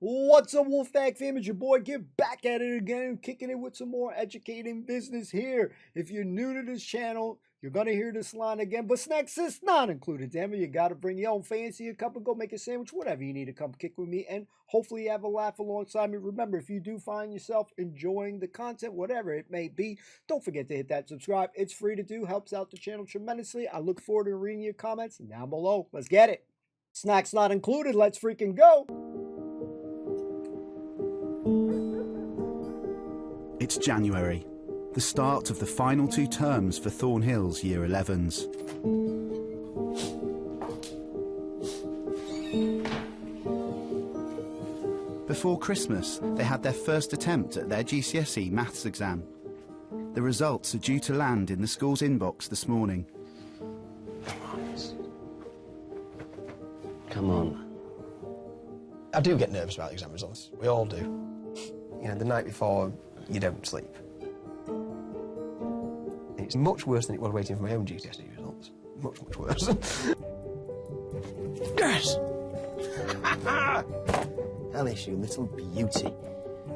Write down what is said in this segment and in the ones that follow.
What's up, Wolfpack fam? It's your boy. Get back at it again, kicking it with some more educating business here. If you're new to this channel, you're going to hear this line again, but snacks is not included. Damn it, you got to bring your own fancy a cup and go make a sandwich, whatever you need to come kick with me, and hopefully you have a laugh alongside me. Remember, if you do find yourself enjoying the content, whatever it may be, don't forget to hit that subscribe. It's free to do, helps out the channel tremendously. I look forward to reading your comments down below. Let's get it. Snacks not included. Let's freaking go. It's January, the start of the final 2 terms for Thornhill's Year 11s. Before Christmas, they had their first attempt at their GCSE maths exam. The results are due to land in the school's inbox this morning. Come on. I do get nervous about exam results. We all do. You know, the night before, you don't sleep. It's much worse than it was waiting for my own GCSE results. Much, much worse. Yes! Alice, you little beauty.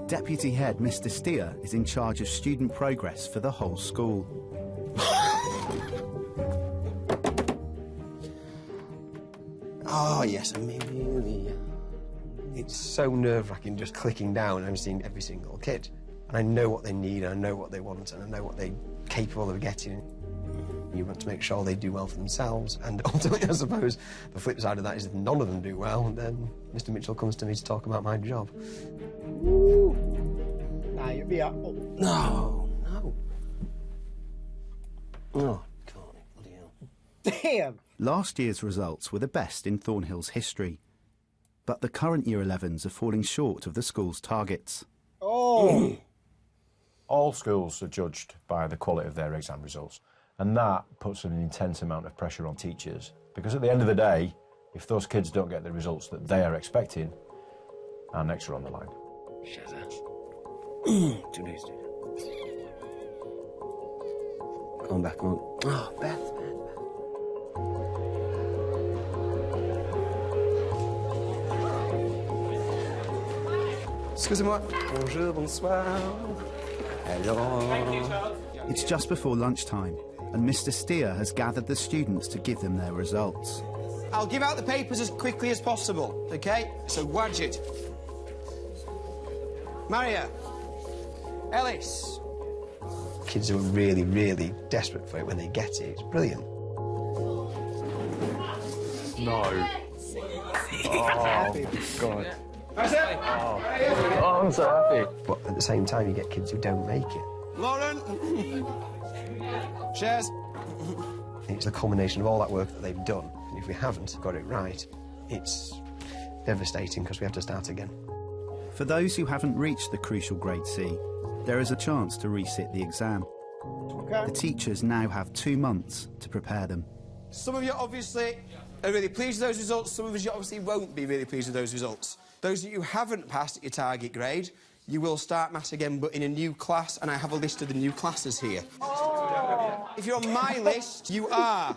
Deputy Head Mr. Steer is in charge of student progress for the whole school. Oh, yes, Amelia. It's so nerve-wracking just clicking down and seeing every single kid. And I know what they need, and I know what they want, and I know what they're capable of getting. You want to make sure they do well for themselves, and ultimately, I suppose, the flip side of that is if none of them do well, then Mr. Mitchell comes to me to talk about my job. Woo. Nah, you'll be out. Oh. No. Oh, God, bloody hell. Damn. Last year's results were the best in Thornhill's history, but the current Year 11s are falling short of the school's targets. Oh. All schools are judged by the quality of their exam results, and that puts an intense amount of pressure on teachers, because at the end of the day, if those kids don't get the results that they are expecting, our necks are on the line. Shahzaib. 2 days, dude. Come back, come on. Oh, Beth. Excusez-moi. Bonjour, bonsoir. Hello. It's just before lunchtime, and Mr. Steer has gathered the students to give them their results. I'll give out the papers as quickly as possible, OK? So, Wadget. Maria. Ellis. Kids who are really, really desperate for it when they get it. It's brilliant. No. Oh, God. That's it. Oh, I'm so happy. But at the same time, you get kids who don't make it. Lauren. Shares. It's the culmination of all that work that they've done. And if we haven't got it right, it's devastating because we have to start again. For those who haven't reached the crucial grade C, there is a chance to resit the exam. Okay. The teachers now have 2 months to prepare them. Some of you obviously are really pleased with those results. Some of us you obviously won't be really pleased with those results. Those that you haven't passed at your target grade, you will start maths again, but in a new class, and I have a list of the new classes here. Oh. If you're on my list, you are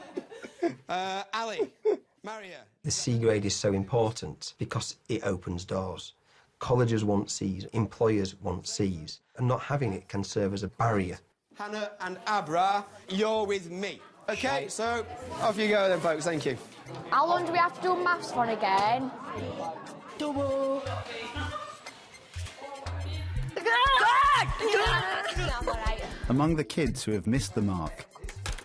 Ali, Maria. The C grade is so important because it opens doors. Colleges want C's, employers want C's, and not having it can serve as a barrier. Hannah and Abra, you're with me. OK, so off you go then, folks. Thank you. How long do we have to do maths for again? Double. Among the kids who have missed the mark,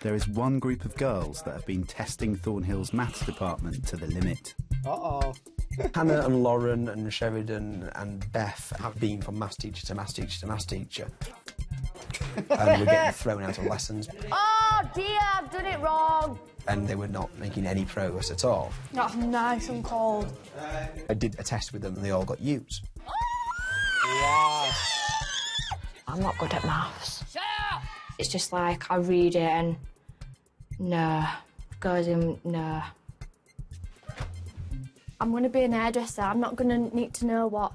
there is one group of girls that have been testing Thornhill's maths department to the limit. Uh-oh. Hannah and Lauren and Sheridan and Beth have been from maths teacher to maths teacher to maths teacher. And we're getting thrown out of lessons. Oh dear, I've done it wrong. And they were not making any progress at all. That's nice and cold. I did a test with them and they all got U's. Wow. I'm not good at maths. It's just like I read it and no, goes in no. I'm going to be an hairdresser. I'm not going to need to know what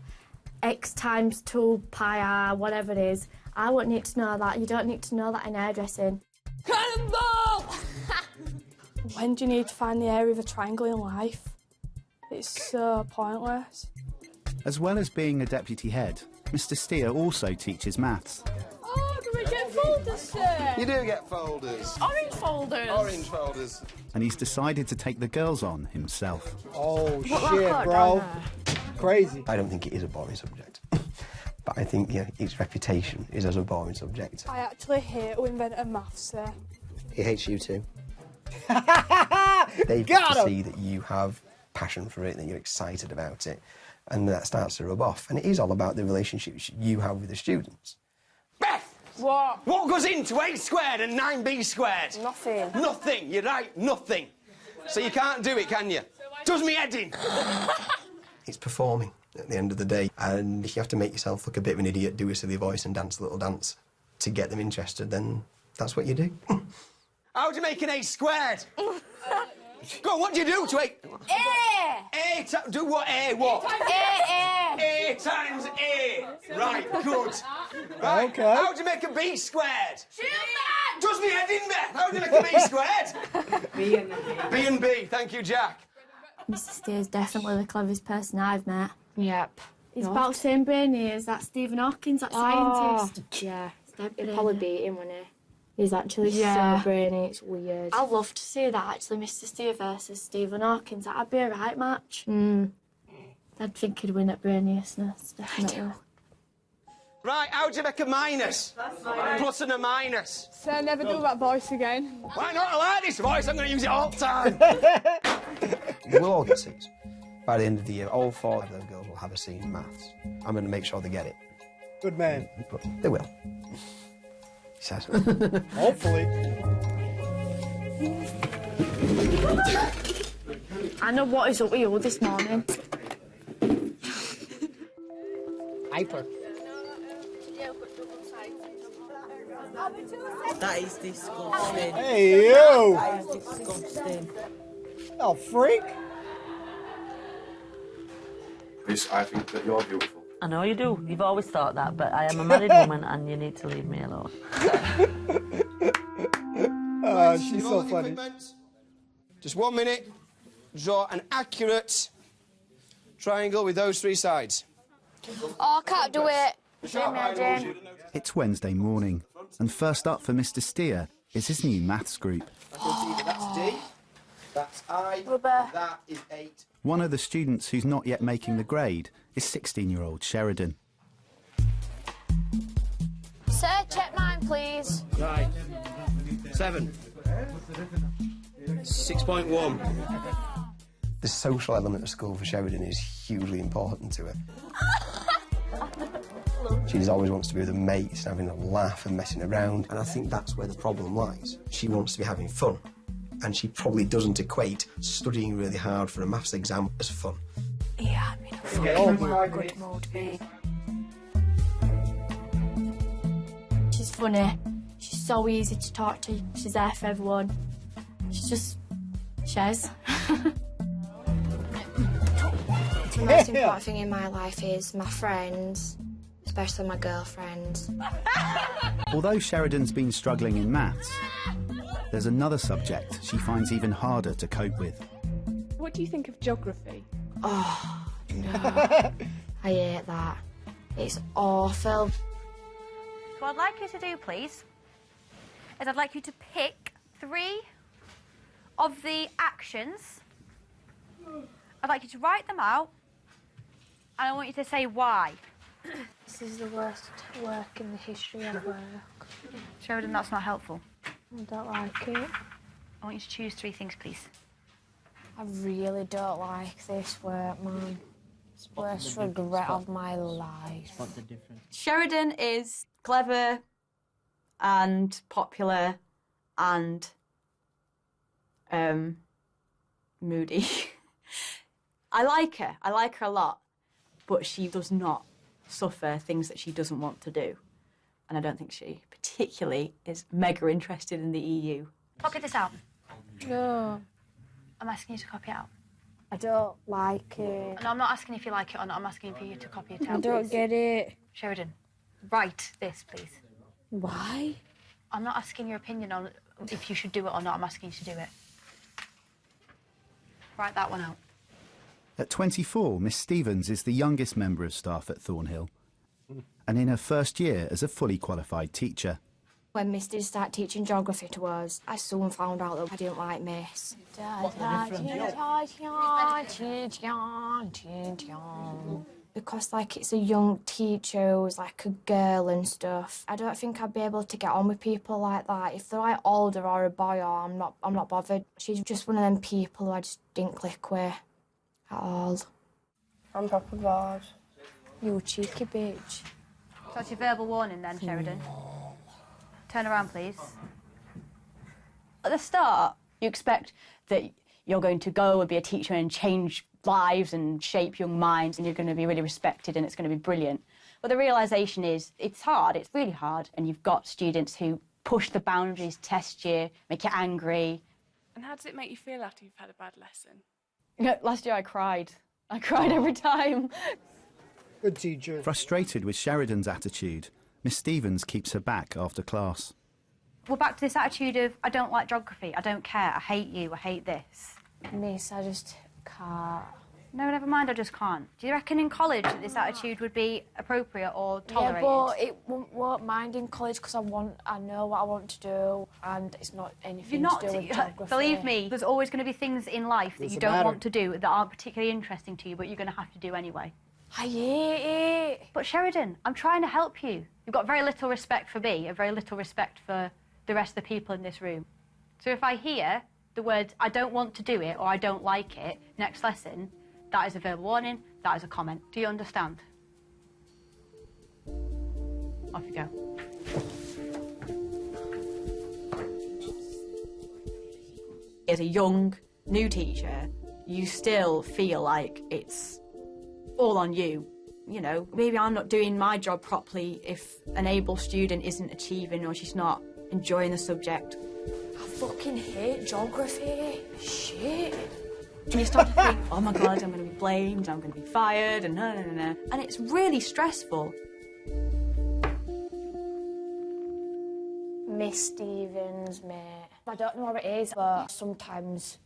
X times 2 pi r, whatever it is. I won't need to know that. You don't need to know that in hairdressing. Cannonball! When do you need to find the area of a triangle in life? It's so pointless. As well as being a deputy head, Mr. Steer also teaches maths. Oh, do we get folders, sir? You do get folders. Orange folders. Orange folders. And he's decided to take the girls on himself. Oh, shit, bro. Crazy. I don't think it is a boring subject. But I think, yeah, its reputation is as a boring subject. I actually hate when inventor maths, sir. He hates you too. They've Got got to him. see that you have passion for it, that you're excited about it, and that starts to rub off. And it is all about the relationships you have with the students. Beth! What? What goes into 8 squared and 9b squared? Nothing. Nothing, you're right, nothing. So you can't do it, can you? Does me head in. It's performing at the end of the day, and if you have to make yourself look a bit of an idiot, do a silly voice and dance a little dance to get them interested, then that's what you do. How do you make an 8 squared? Go on, what do you do to 8? A! Do what? A what? A. A times A. Right, good. Right. Okay. How do you make a B squared? Does me head in, Beth? How do you make a B squared? B and B. B and B. Thank you, Jack. Mr. Steer's definitely the cleverest person I've met. Yep. He's about the same brainy as that Stephen Hawking, that scientist. Yeah. Dead He'd brainy. probably beat him, wouldn't he? He's actually Yeah. so brainy, it's weird. I'd love to see that, actually, Mr. Steer versus Stephen Hawking. That'd be a right match. I'd think he'd win at brainiousness, definitely. Right, how do you make a minus? Plus and a minus. Sir, never do that voice again. Why not? I like this voice. I'm going to use it all the time. We'll all get C's. By the end of the year, all 4 of those girls will have a C in maths. I'm going to make sure they get it. Good man. But they will. He says. Hopefully. I know what is up with you this morning. Hyper. That is disgusting. Hey, you! That is disgusting. Oh, freak. Chris, I think that you're beautiful. I know you do. You've always thought that, but I am a married woman and you need to leave me alone. She's so funny. Just 1 minute. Draw an accurate triangle with those 3 sides. Oh, I can't do it. It's Wednesday morning, and first up for Mr. Steer is his new maths group. That's D. That's I. Rubber. That is 8. One of the students who's not yet making the grade is 16-year-old Sheridan. Sir, check mine, please. Right. 7. 6.1. The social element of school for Sheridan is hugely important to her. She always wants to be with her mates, having a laugh and messing around, and I think that's where the problem lies. She wants to be having fun, and she probably doesn't equate studying really hard for a maths exam as fun. Yeah, I'm in a fucking good mood, mate. She's funny. She's so easy to talk to. She's there for everyone. She's just... Shez. The most important thing in my life is my friends, especially my girlfriends. Although Sheridan's been struggling in maths, there's another subject she finds even harder to cope with. What do you think of geography? Oh, no. I hate that. It's awful. So what I'd like you to do, please, is I'd like you to pick 3 of the actions. I'd like you to write them out, and I want you to say why. This is the worst work in the history of work. Sheridan, that's not helpful. I don't like it. I want you to choose 3 things, please. I really don't like this work, man. It's the worst regret of my life. Sheridan is clever and popular and moody. I like her a lot, but she does not suffer things that she doesn't want to do. And I don't think she particularly is mega interested in the EU. Copy this out. No. I'm asking you to copy it out. I don't like it. No, I'm not asking if you like it or not. I'm asking for you to copy it out. I don't please. get it. Sheridan, write this, please. Why? I'm not asking your opinion on if you should do it or not. I'm asking you to do it. Write that one out. At 24, Miss Stevens is the youngest member of staff at Thornhill, and in her first year as a fully qualified teacher. When Miss did start teaching geography to us, I soon found out that I didn't like Miss. Because, like, it's a young teacher who's, like, a girl and stuff. I don't think I'd be able to get on with people like that. If they're, like, older or a boy, or I'm not bothered. She's just one of them people who I just didn't click with at all. I'm proper bored. You cheeky bitch. So that's your verbal warning then, Sheridan. Turn around, please. At the start, you expect that you're going to go and be a teacher and change lives and shape young minds, and you're going to be really respected and it's going to be brilliant. But the realisation is it's hard, it's really hard, and you've got students who push the boundaries, test you, make you angry. And how does it make you feel after you've had a bad lesson? Yeah, last year I cried. I cried every time. Good teacher. Frustrated with Sheridan's attitude, Miss Stevens keeps her back after class. We're back to this attitude of, I don't like geography, I don't care, I hate you, I hate this. Miss, I just can't. No, never mind, I just can't. Do you reckon in college that this attitude would be appropriate or tolerated? Yeah, but it won't mind in college because I know what I want to do, and it's not anything to do with geography. Believe me, there's always going to be things in life that you don't want to do that aren't particularly interesting to you, but you're going to have to do anyway. I hate it. But Sheridan, I'm trying to help you. You've got very little respect for me and very little respect for the rest of the people in this room. So if I hear the words, I don't want to do it or I don't like it, next lesson, that is a verbal warning, that is a comment. Do you understand? Off you go. As a young, new teacher, you still feel like it's all on you. You know, maybe I'm not doing my job properly if an able student isn't achieving or she's not enjoying the subject. I fucking hate geography. Shit. And you start to think, oh my God, I'm going to be blamed, I'm going to be fired, and no. And it's really stressful. Miss Stevens, mate. I don't know what it is, but sometimes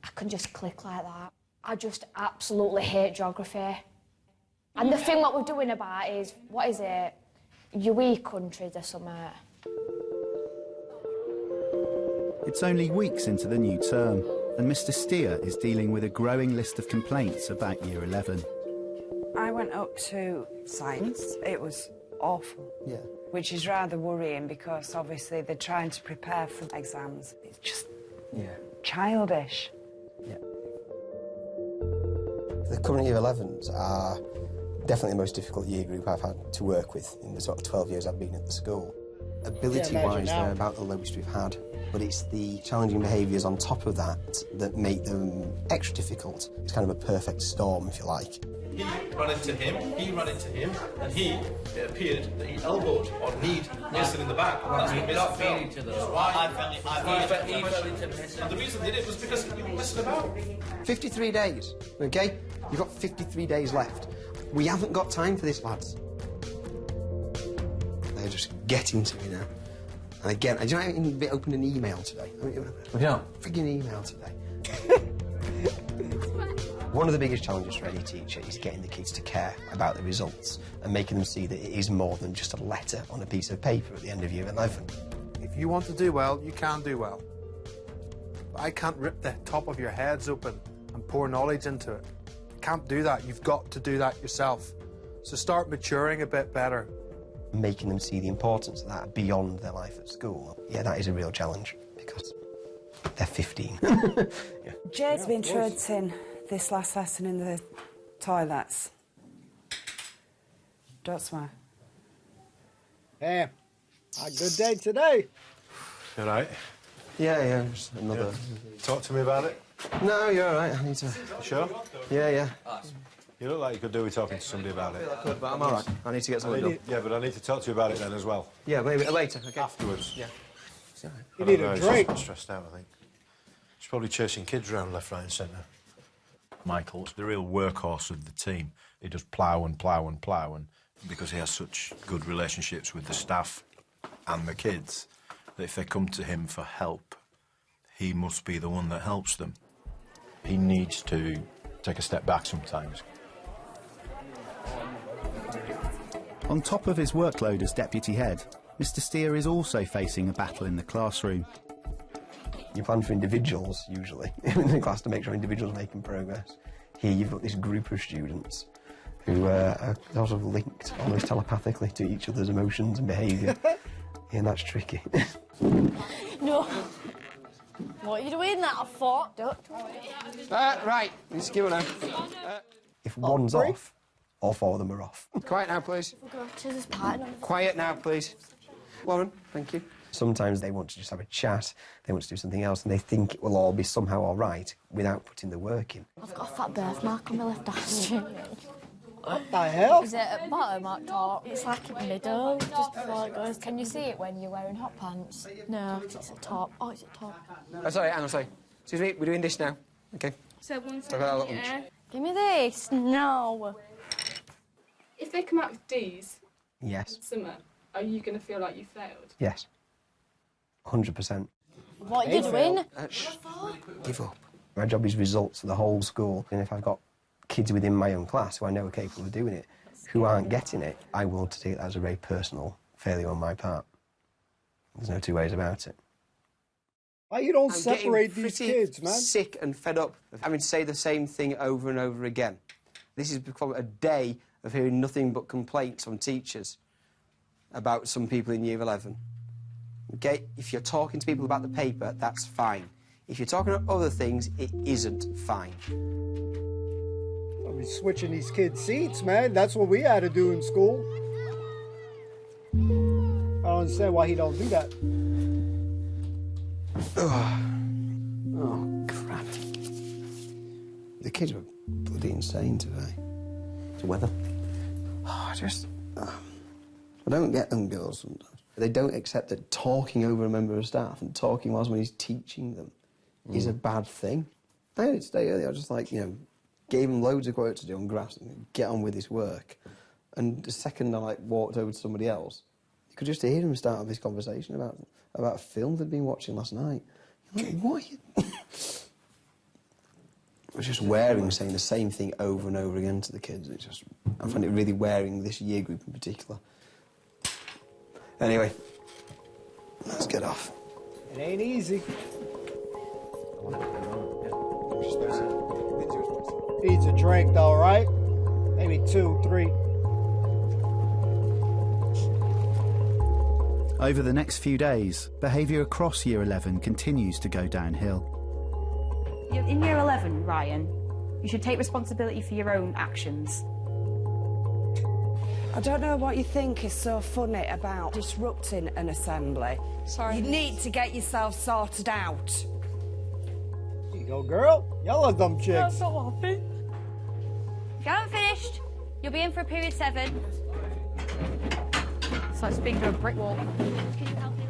I can just click like that. I just absolutely hate geography. And the thing what we're doing about it is, what is it? UE countries or something. It's only weeks into the new term, and Mr. Steer is dealing with a growing list of complaints about Year 11. I went up to science. It was awful. Yeah. Which is rather worrying because obviously they're trying to prepare for exams. It's just childish. Yeah. The current Year 11s are definitely the most difficult year group I've had to work with in the sort of 12 years I've been at the school. Ability-wise, they're about the lowest we've had, but it's the challenging behaviours on top of that that make them extra difficult. It's kind of a perfect storm, if you like. He ran into him, and it appeared that he elbowed or kneed Mason in the back. And that's what Mason fell. Each other. Why? He fell into Mason. And the reason they did it was because he was messing about. 53 days, OK? You've got 53 days left. We haven't got time for this, lads. They're just getting to me now. And again, I don't even open an email today. Friggin' email today. One of the biggest challenges for any teacher is getting the kids to care about the results and making them see that it is more than just a letter on a piece of paper at the end of Year 11. If you want to do well, you can do well. But I can't rip the top of your heads open and pour knowledge into it. You can't do that. You've got to do that yourself. So start maturing a bit better. Making them see the importance of that beyond their life at school. Yeah, that is a real challenge because they're 15. Jade's been trudging this last lesson in the toilets. Don't swear. Hey, a good day today. You all right? Yeah, just another... Talk to me about it. No, you're all right. I need to... You sure? Yeah. You look like you could do with talking to somebody about it. I could, but I'm all right. I need to get something done. Yeah, but I need to talk to you about it then as well. Yeah, maybe later, OK? Afterwards. Yeah. You need a drink. He's stressed out, I think. He's probably chasing kids around left, right and centre. Michael's the real workhorse of the team. He does plough and plough and plough, and because he has such good relationships with the staff and the kids, that if they come to him for help, he must be the one that helps them. He needs to take a step back sometimes. On top of his workload as deputy head, Mr. Steer is also facing a battle in the classroom. You plan for individuals, usually, in the class to make sure individuals are making progress. Here you've got this group of students who are sort of linked almost telepathically to each other's emotions and behaviour. And that's tricky. No. What are you doing that for? Right, let's give it now. If one's off, all four of them are off. Quiet now, please. We'll go to this partner. Quiet now, please. Warren, thank you. Sometimes they want to just have a chat, they want to do something else, and they think it will all be somehow all right without putting the work in. I've got a fat birthmark on my left arm. What the hell? Is it at bottom or top? It's like in the middle, just before it goes. Can you see it when you're wearing hot pants? No, it's at top. Oh, it's at top. Oh, sorry, Anna, sorry. Excuse me, we're doing this now. OK. So one So I've got a second, little yeah. Give me this. No. If they come out with D's Yes. in summer, are you going to feel like you failed? Yes. 100%. What are you doing? Give up. My job is results for the whole school, and if I've got kids within my own class who I know are capable of doing it, who aren't getting it, I will take that as a very personal failure on my part. There's no two ways about it. Why you don't I'm separate getting these pretty kids, man? sick and fed up of having to say the same thing over and over again. This has become a day of hearing nothing but complaints from teachers about some people in Year 11. OK, if you're talking to people about the paper, that's fine. If you're talking about other things, it isn't fine. I'll be switching these kids' seats, man. That's what we had to do in school. I don't understand why he don't do that. Oh, crap. The kids were bloody insane today. The weather. I don't get them girls sometimes. They don't accept that talking over a member of staff and talking while somebody's teaching them is a bad thing. I had it today earlier. I just, gave them loads of work to do on grass and get on with this work. And the second I, walked over to somebody else, you could just hear them start this conversation about a film they'd been watching last night. You're like, what? It was just wearing saying the same thing over and over again to the kids. I find it really wearing, this year group in particular. Anyway, let's get off. It ain't easy. Needs a drink, though, right? Maybe 2, 3. Over the next few days, behaviour across Year 11 continues to go downhill. In Year 11, Ryan, you should take responsibility for your own actions. I don't know what you think is so funny about disrupting an assembly. Sorry. You need to get yourself sorted out. Here you go, girl. Y'all are dumb chicks. That's not happy. If you haven't finished, you'll be in for a period 7. It's like speaking to a brick wall. Can you help me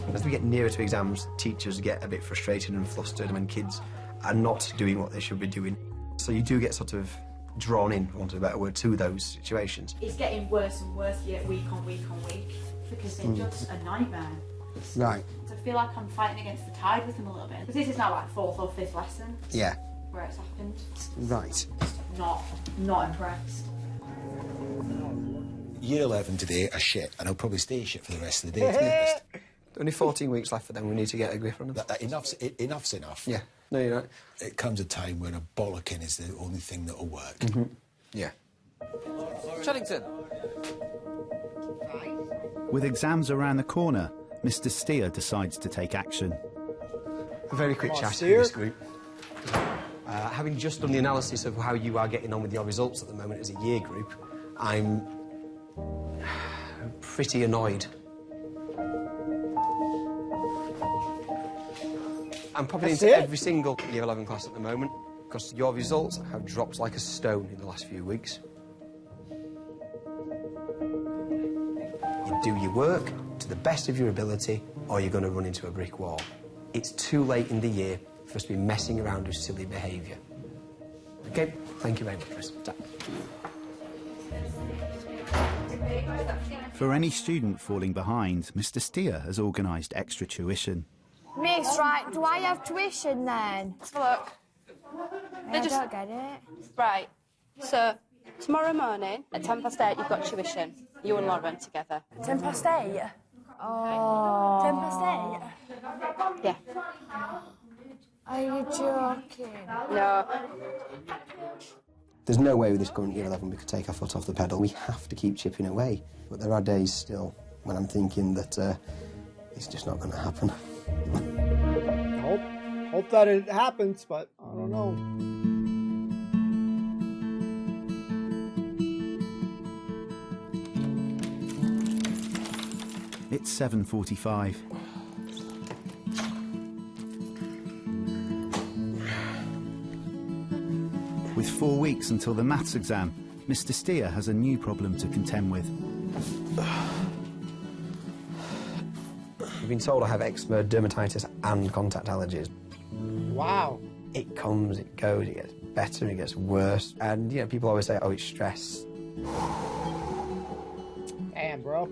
with... As we get nearer to exams, teachers get a bit frustrated and flustered when kids are not doing what they should be doing. So you do get sort of drawn in, for want of a better word, to those situations. It's getting worse and worse week on week on week because they're just a nightmare. Right. I feel like I'm fighting against the tide with them a little bit. Because this is now like 4th or 5th lesson Yeah. where it's happened. Right. Not impressed. Year 11 today are shit, and I'll probably stay shit for the rest of the day, to be honest. Only 14 weeks left for them. We need to get a grip on them. Enough's enough. Yeah. No, you're right. It comes a time when a bollocking is the only thing that'll work. Yeah. Chuddington. With exams around the corner, Mr. Steer decides to take action. A very quick chat with this group. Having just done the analysis of how you are getting on with your results at the moment as a year group, I'm pretty annoyed. I'm popping into every single Year 11 class at the moment because your results have dropped like a stone in the last few weeks. You do your work to the best of your ability or you're going to run into a brick wall. It's too late in the year for us to be messing around with silly behaviour. OK, thank you very much, Chris. For any student falling behind, Mr. Steer has organised extra tuition. Miss, right, do I have tuition then? Let's have a look. I don't get it. Right. So, tomorrow morning at 8:10 you've got tuition. You and Lauren together. 8:10? Oh. 8:10? Yeah. Are you joking? No. There's no way with this current year 11 we could take our foot off the pedal. We have to keep chipping away. But there are days still when I'm thinking that it's just not going to happen. Hope that it happens, but I don't know. It's 7:45. With 4 weeks until the maths exam, Mr. Steer has a new problem to contend with. I've been told I have eczema, dermatitis and contact allergies. Wow. It comes, it goes, it gets better, it gets worse. And, you know, people always say, oh, it's stress. Damn, bro.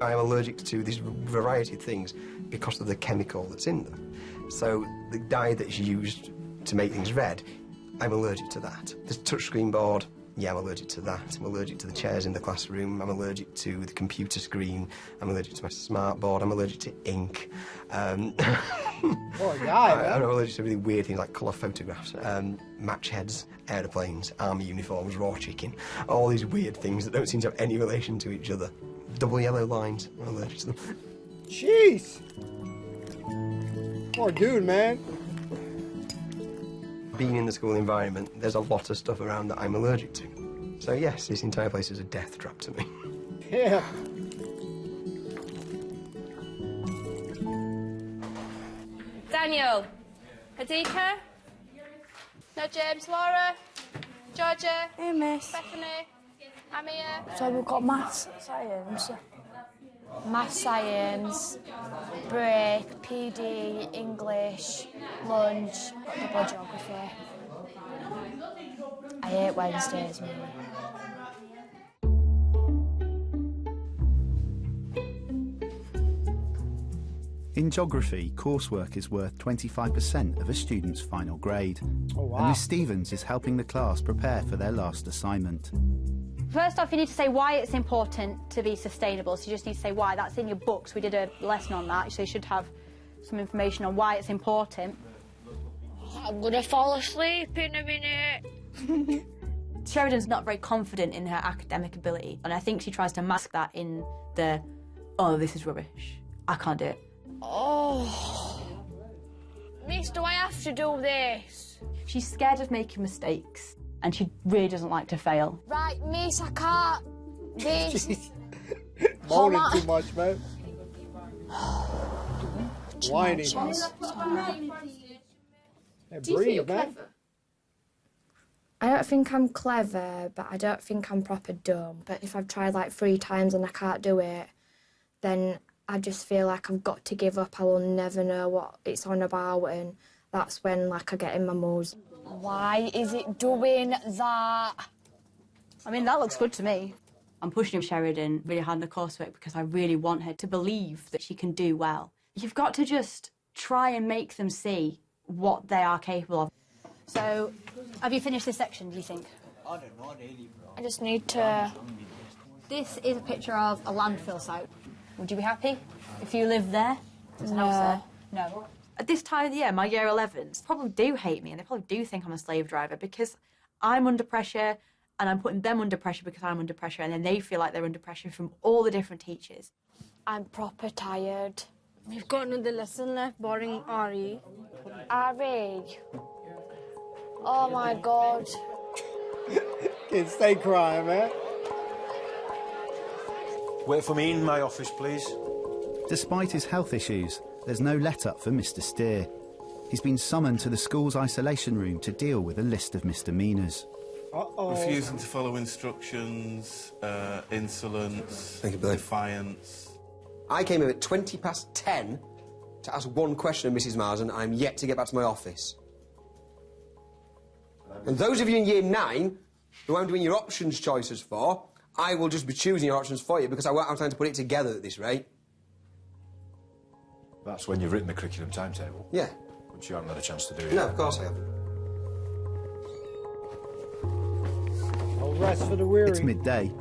I am allergic to this variety of things because of the chemical that's in them. So the dye that's used to make things red, I'm allergic to that. The touchscreen board, yeah, I'm allergic to that. I'm allergic to the chairs in the classroom. I'm allergic to the computer screen. I'm allergic to my smart board. I'm allergic to ink. Poor guy, I'm allergic to really weird things like colour photographs, match heads, aeroplanes, army uniforms, raw chicken. All these weird things that don't seem to have any relation to each other. Double yellow lines, I'm allergic to them. Jeez. Poor dude, man. Being in the school environment, there's a lot of stuff around that I'm allergic to. So yes, this entire place is a death trap to me. Yeah. Daniel. Hadika. No, James. Laura. Georgia. Hey, miss. Bethany. I'm here. So we've got maths, science. Math, science, break, PD, English, lunch, double geography. I hate Wednesdays, mate. In geography, coursework is worth 25% of a student's final grade. Oh, wow. And Miss Stevens is helping the class prepare for their last assignment. First off, you need to say why it's important to be sustainable. So you just need to say why. That's in your books. We did a lesson on that, so you should have some information on why it's important. I'm gonna fall asleep in a minute. Sheridan's not very confident in her academic ability, and I think she tries to mask that in the, oh, this is rubbish, I can't do it. Oh. Miss, do I have to do this? She's scared of making mistakes, and she really doesn't like to fail. Right, miss, I can't. This. Moaning too much, man. Whining. Hey, Do you think you're breathe, man. clever? I don't think I'm clever, but I don't think I'm proper dumb. But if I've tried like 3 times and I can't do it, then I just feel like I've got to give up. I will never know what it's on about, and that's when like I get in my moods. Why is it doing that? I mean, that looks good to me. I'm pushing Sheridan really hard in the coursework because I really want her to believe that she can do well. You've got to just try and make them see what they are capable of. So, have you finished this section, do you think? I just need to... This is a picture of a landfill site. Would you be happy if you lived there? There's an No. house there. No. At this time of the year, my year 11s probably do hate me, and they probably do think I'm a slave driver because I'm under pressure and I'm putting them under pressure because I'm under pressure, and then they feel like they're under pressure from all the different teachers. I'm proper tired. We've got another lesson left, boring RE. Ari. Oh my God. Kids, stay crying, man. Wait for me in my office, please. Despite his health issues, there's no let-up for Mr. Steer. He's been summoned to the school's isolation room to deal with a list of misdemeanours. Uh-oh. Refusing to follow instructions, insolence, defiance. I came in at 10:20 to ask one question of Mrs. Mars, and I'm yet to get back to my office. And those of you in Year 9 who I'm doing your options choices for, I will just be choosing your options for you because I won't have time to put it together at this rate. That's when you've written the curriculum timetable. Yeah. Which you haven't had a chance to do yet. No, of course I haven't. rest for the weary. It's midday,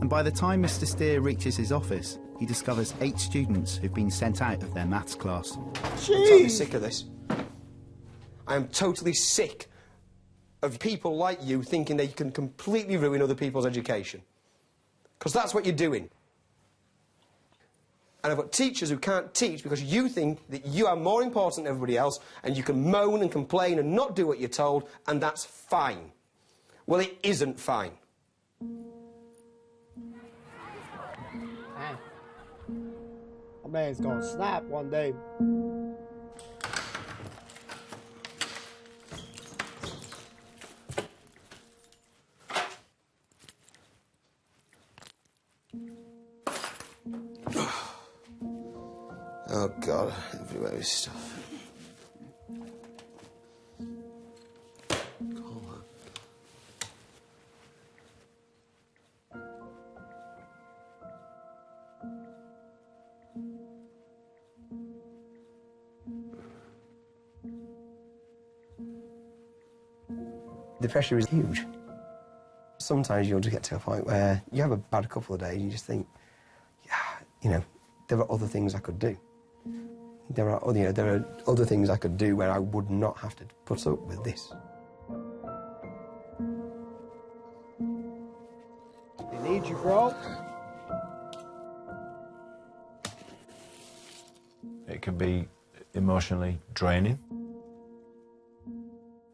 and by the time Mr. Steer reaches his office, he discovers 8 students who've been sent out of their maths class. I'm totally sick of this. I am totally sick of people like you thinking they can completely ruin other people's education. Because that's what you're doing. And I've got teachers who can't teach because you think that you are more important than everybody else and you can moan and complain and not do what you're told, and that's fine. Well, it isn't fine. My man's gonna snap one day. Oh, God, everywhere is stuff. The pressure is huge. Sometimes you'll just get to a point where you have a bad couple of days and you just think, yeah, you know, there are other things I could do. There are other things I could do where I would not have to put up with this. They need you, bro. It can be emotionally draining.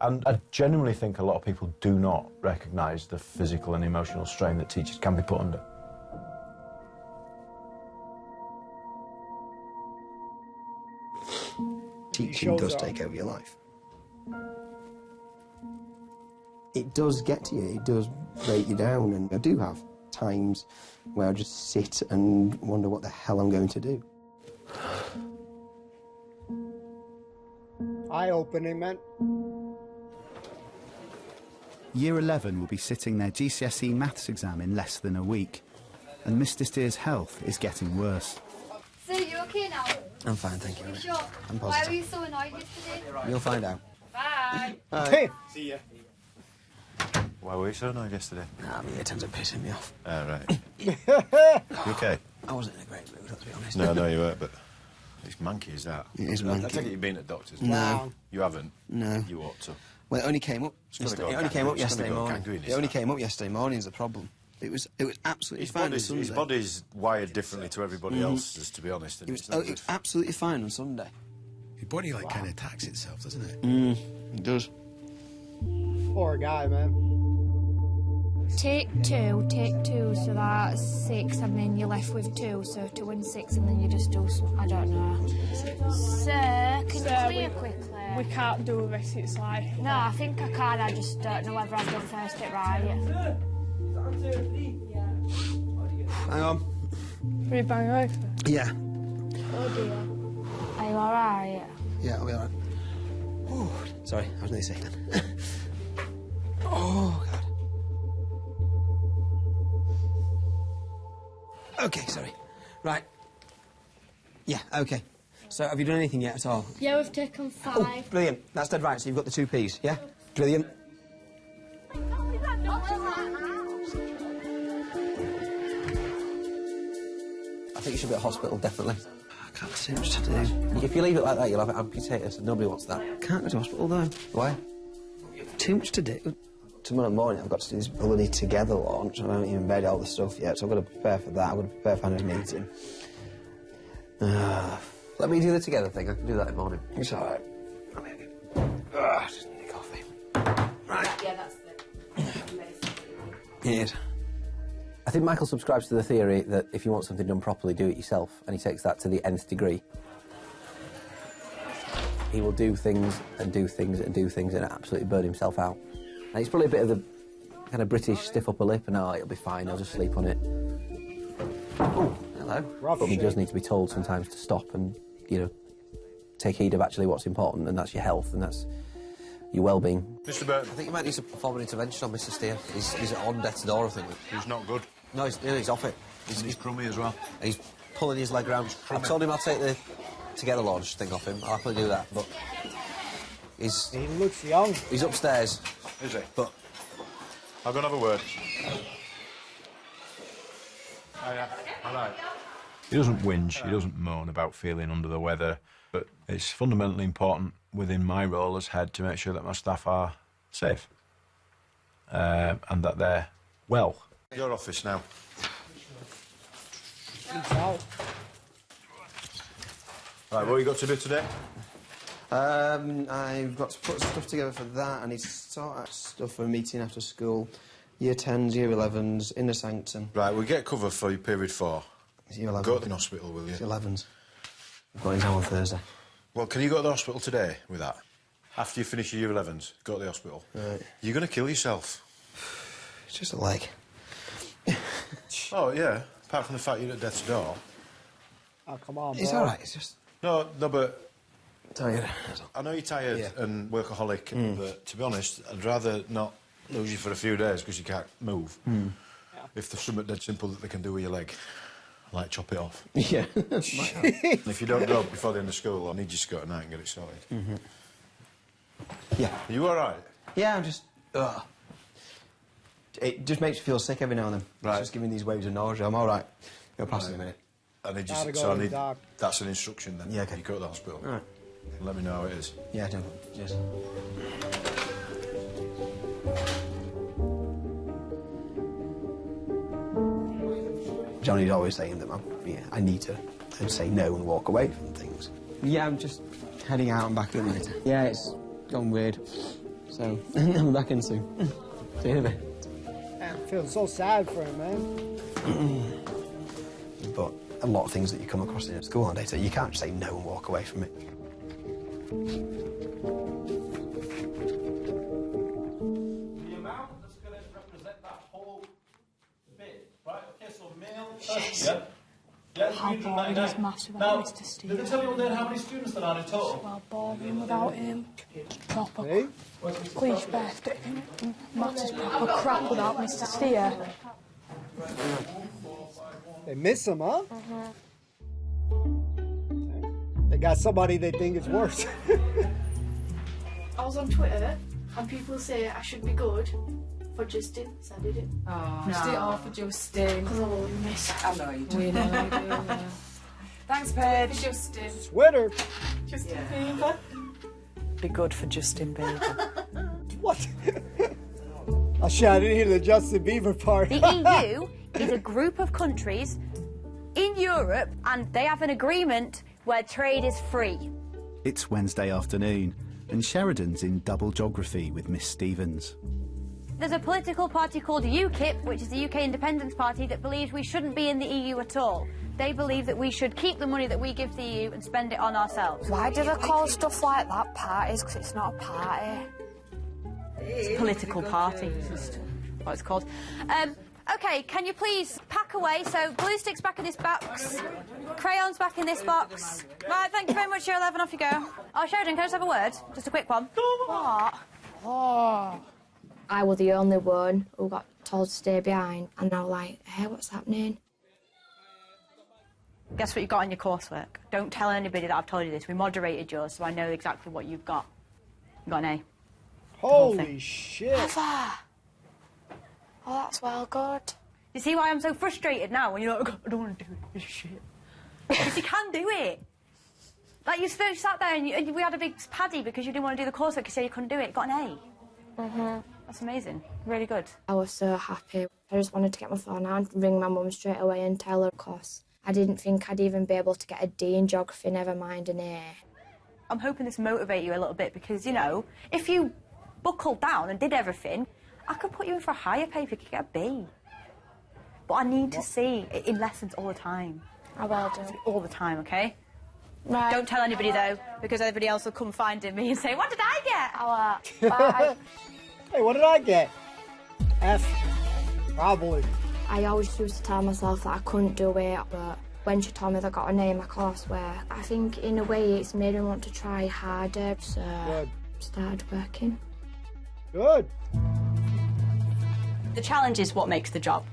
And I genuinely think a lot of people do not recognise the physical and emotional strain that teachers can be put under. Teaching does take over your life. It does get to you, it does break you down, and I do have times where I just sit and wonder what the hell I'm going to do. Eye-opening, man. Year 11 will be sitting their GCSE maths exam in less than a week, and Mr. Steer's health is getting worse. So, you okay now? I'm fine, thank you. You sure? I'm positive. Why were you so annoyed yesterday? You'll find out. Bye. Bye. See ya. Why were you so annoyed yesterday? Nah, my ear tends to pissing me off. Oh, right. You okay? I wasn't in a great mood, let's be honest. No, you weren't, but it's manky, is that? It is I manky. take it you've been at doctors. No. You haven't? No. You ought to. Well, it only came up. It's gonna go It only came up gangrene. It's yesterday gonna go morning. gangrene, It only came up yesterday morning is the problem. It was absolutely fine on Sunday. His body's wired differently to everybody else's, to be honest. And It was absolutely fine on Sunday. Your body kind of attacks itself, doesn't it? It does. Poor guy, man. Take two, so that's 6, and then you're left with 2, so 2 and 6, and then you just do some, I don't know. Sir, can you clear quickly? We can't do this, it's like... No, I think I can, I just don't know whether I've done first bit right. Hang on. Will you bang over? Yeah. Oh dear. Are you alright? Yeah, I'll be alright. Oh, sorry, I was nearly sick then. Oh, God. Okay, sorry. Right. Yeah, okay. So, have you done anything yet at all? Yeah, we've taken 5. Oh, brilliant. That's dead right, so you've got the 2 Ps, yeah? Brilliant. I think you should be at hospital, definitely. I can't see much to do. If you leave it like that, you'll have it amputated, so nobody wants that. Can't go to hospital, though. Why? Too much to do. Tomorrow morning, I've got to do this bloody Together launch, and I haven't even made all the stuff yet, so I've got to prepare for that. I've got to prepare for a meeting. Let me do the Together thing. I can do that in the morning. It's all right. I just need a coffee. Right. Yeah, that's the... Yes. I think Michael subscribes to the theory that if you want something done properly, do it yourself, and he takes that to the nth degree. He will do things and do things and do things and absolutely burn himself out. And it's probably a bit of the kind of British stiff upper lip and, oh, it'll be fine, I'll just sleep on it. Oh, hello. But he does need to be told sometimes to stop and, you know, take heed of actually what's important, and that's your health, and that's your well-being. Mr. Burton. I think you might need to perform an intervention on Mr. Steer. He's on death's door, I think. He's not good. No, he's off it. He's crummy as well. He's pulling his leg round. I've told him I'll take the Together launch thing off him. I'll happily do that, but he looks young. He's upstairs. Is he? But I'll go and have a word. Hiya. All right. He doesn't whinge, he doesn't moan about feeling under the weather, but it's fundamentally important within my role as head to make sure that my staff are safe and that they're well. Your office now. Right, what have you got to do today? I've got to put stuff together for that. I need to sort out stuff for a meeting after school. Year 10s, Year 11s, Inner Sanctum. Right, we'll get cover for your period 4. Year 11. Go to the hospital, will you? Year 11s. I've got exam on Thursday. Well, can you go to the hospital today with that? After you finish your Year 11s, go to the hospital. Right. You're going to kill yourself. It's just a leg. Oh, yeah. Apart from the fact you're at death's door. Oh, come on, It's boy. all right, it's just... No, but... Tired. I know you're tired and workaholic, but to be honest, I'd rather not lose you for a few days because you can't move. If there's something dead simple that they can do with your leg, like chop it off. Yeah. If you don't go before the end of school, I need you to go tonight and get it sorted. Yeah. Are you all right? Yeah, I'm just... It just makes me feel sick every now and then. Right. It's just giving these waves of nausea. I'm all right. Go past in a minute. I need Gotta you. go So I to the need. doc. That's an instruction then. Yeah, okay. You go to the hospital. All right. And let me know how it is. Yeah, no, cheers. Johnny's always saying that I need to say no and walk away from things. Yeah, I'm just heading out and back in later. Yeah, it's gone weird. So, I'm back in soon. See you in a bit. Man, I feel so sad for him, man. But a lot of things that you come across in school on data, you can't just say no and walk away from it. The amount that's going to represent that whole bit, right? Okay, so male, yeah? Yeah, How boring is maths without Mr. Steve? Did they tell you then how many students there are in total? Well, boring without him. It's proper. Hey? Please, birthday. Maths is proper crap without Mr. Steer. They miss him, huh? They got somebody they think is worse. I was on Twitter and people say I should be good for Justin, so I did it. Oh, no. Did it all for Justin. Because I love him, miss. I know you do. We know you do. Yeah. Thanks, Paige. For Justin. Twitter. Justin Bieber. Be good for Justin Bieber. What? I didn't hear the Justin Bieber part. The EU is a group of countries in Europe and they have an agreement where trade is free. It's Wednesday afternoon, and Sheridan's in double geography with Miss Stevens. There's a political party called UKIP, which is the UK Independence Party, that believes we shouldn't be in the EU at all. They believe that we should keep the money that we give the EU and spend it on ourselves. Why do they call stuff like that parties? Because it's not a party. It's a political party, it's just what it's called. OK, can you please pack away? So, glue sticks back in this box, crayons back in this box. Right, thank you very much, Year 11, off you go. Oh, Sheridan, can I just have a word? Just a quick one. What? Oh. I was the only one who got told to stay behind, and I was like, hey, what's happening? Guess what you got on your coursework? Don't tell anybody that I've told you this. We moderated yours, so I know exactly what you've got. You got an A. Holy shit. Never. Oh, that's well good. You see why I'm so frustrated now when you're like, I don't want to do this shit. Because you can do it. Like, you sat there and we had a big paddy because you didn't want to do the coursework. You said you couldn't do it. Got an A. That's amazing. Really good. I was so happy. I just wanted to get my phone out and ring my mum straight away and tell her, of course. I didn't think I'd even be able to get a D in geography, never mind an A. I'm hoping this motivate you a little bit because, you know, if you buckled down and did everything, I could put you in for a higher pay if you could get a B. But I need to see it in lessons all the time. I will do. All the time, OK? Right. Don't tell anybody, though, because everybody else will come finding me and say, what did I get? Bye. Hey, what did I get? F. Probably. I always used to tell myself that I couldn't do it, but when she told me that I got an A in my coursework, I think in a way it's made me want to try harder, so I started working. Good. The challenge is what makes the job.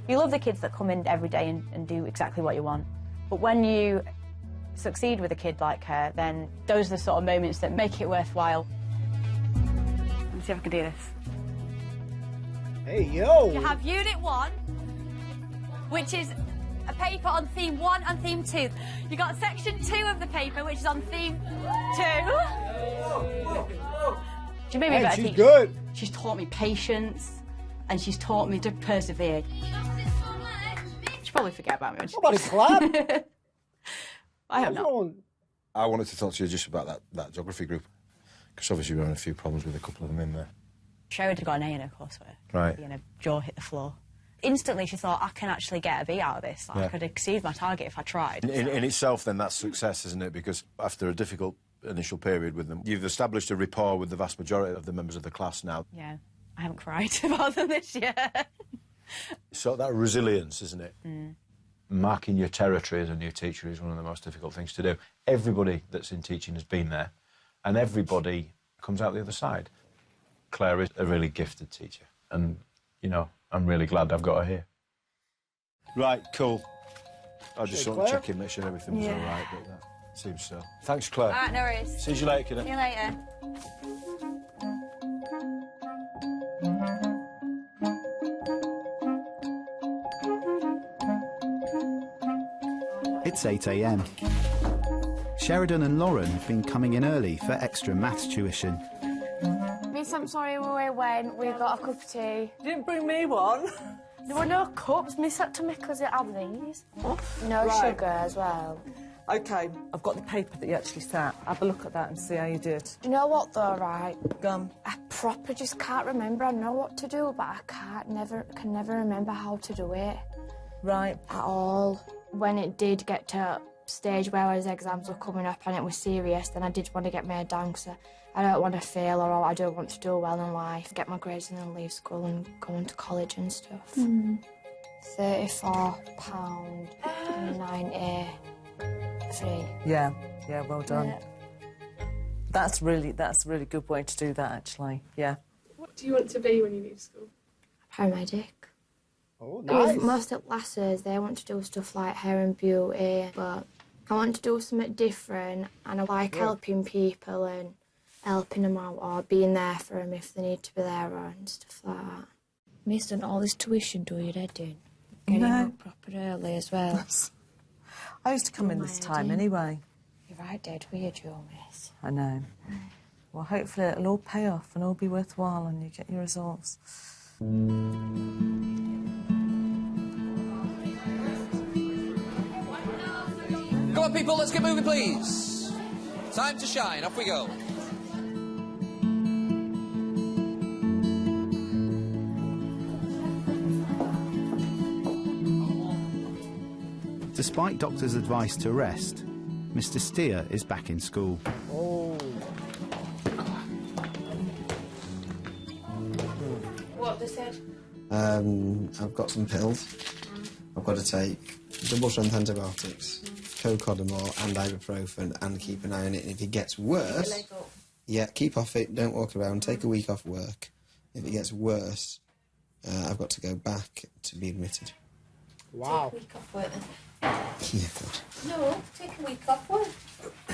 You love the kids that come in every day and do exactly what you want. But when you succeed with a kid like her, then those are the sort of moments that make it worthwhile. Let me see if I can do this. Hey, yo! You have Unit 1, which is a paper on Theme 1 and Theme 2. You got Section 2 of the paper, which is on Theme 2. She made me a better she's teacher. good. She's taught me patience, and she's taught me to persevere. She'll probably forget about me when she Somebody clap. I hope not. I wanted to talk to you just about that geography group, because obviously we're having a few problems with a couple of them in there. Cheryl had got an A in her coursework. Right. And her jaw hit the floor. Instantly, she thought, I can actually get a B out of this. Like, Yeah. I could exceed my target if I tried. In itself, then, that's success, isn't it? Because after a difficult initial period with them, you've established a rapport with the vast majority of the members of the class now. Yeah, I haven't cried about them this year. So that resilience, isn't it? Mm. Marking your territory as a new teacher is one of the most difficult things to do. Everybody that's in teaching has been there, and everybody comes out the other side. Claire is a really gifted teacher, and, you know, I'm really glad I've got her here. Right, cool. I just Hey, want to Claire? check in, make sure everything was Yeah. all right, but that seems so. Thanks, Claire. All right, no worries. See you later, kiddo. See you later. It's 8 a.m. Sheridan and Lauren have been coming in early for extra maths tuition. Miss, I'm sorry we went. We got a cup of tea. You didn't bring me one. There were no cups. Miss had to make us have these. No Right. sugar as well. OK, I've got the paper that you actually sat. Have a look at that and see how you did. Do you know what though, right? Gum. I proper just can't remember. I know what to do, but I can never remember how to do it. Right. At all. When it did get to a stage where his exams were coming up and it was serious, then I did want to get made down because I don't want to fail, or I don't want to do well in life, get my grades and then leave school and go on to college and stuff. £34.93. Yeah, well done. Yeah. That's a really good way to do that, actually. Yeah. What do you want to be when you leave school? Paramedic. Oh, With most of the classes, they want to do stuff like hair and beauty, but I want to do something different, and I like helping people and helping them out or being there for them if they need to be there and stuff like that. Miss, done all this tuition, do your head in? Getting out proper early as well. I used to come in this time anyway. You're right, Dad, were you, Joe, Miss? I know. Well, hopefully it'll all pay off and all be worthwhile and you get your results. Come on, people, let's get moving, please. Time to shine. Off we go. Despite doctors' advice to rest, Mr. Steer is back in school. Oh. What they said? I've got some pills. I've got to take double-strength antibiotics, cocodamol and ibuprofen, and keep an eye on it. And if it gets worse, keep off it, don't walk around, take a week off work. If it gets worse, I've got to go back to be admitted. Wow. Take a week off work then. Yeah, God. No, take a week off work.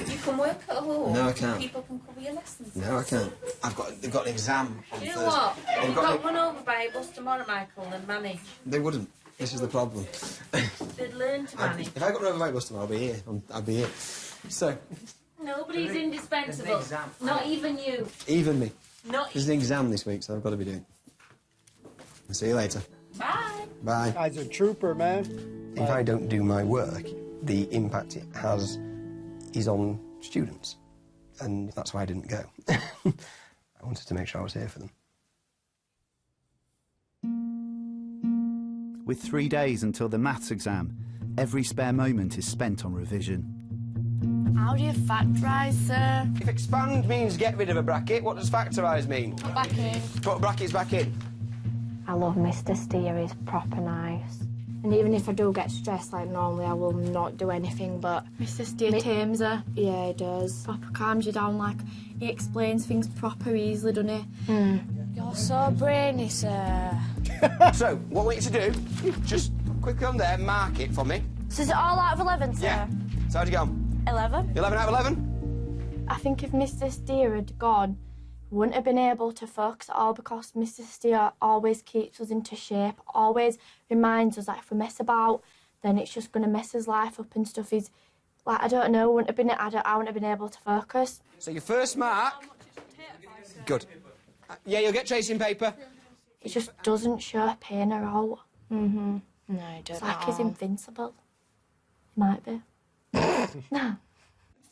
You can work at home. No, I can't. People can cover your lessons. No, I can't. They've got an exam on You know Thursday. what? They've You got got run over by a bus tomorrow, Michael, and manage. They wouldn't. This is the problem. They'd learn to manage. If I got run over by a bus tomorrow, I'll be here. I'll be here. So, Nobody's indispensable. Not even you. even me. Not There's an exam this week, so I've got to be doing it. I'll see you later. Bye. Bye. Guy's a trooper, man. If I don't do my work, the impact it has is on students. And that's why I didn't go. I wanted to make sure I was here for them. With 3 days until the maths exam, every spare moment is spent on revision. How do you factorise, sir? If expand means get rid of a bracket, what does factorise mean? Put back in. Put brackets back in. I love Mr. Steer, he's proper nice. And even if I do get stressed like normally, I will not do anything, but... Mr. Steer tames her. Yeah, he does. Proper calms you down, like, he explains things proper easily, doesn't he? You're so brainy, sir. So, what we need to do, just quickly on there, mark it for me. So is it all out of 11, sir? Yeah. So how'd you go on? 11. 11 out of 11? I think if Mr. Steer had gone Wouldn't have been able to focus at all because Mr. Steer always keeps us into shape, always reminds us that if we mess about, then it's just going to mess his life up and stuff. He's, like, I don't know, I wouldn't have been able to focus. So your first mark... Good. Yeah, you'll get tracing paper. He just doesn't show pain at all. No, I don't It's like he's invincible. He might be. No.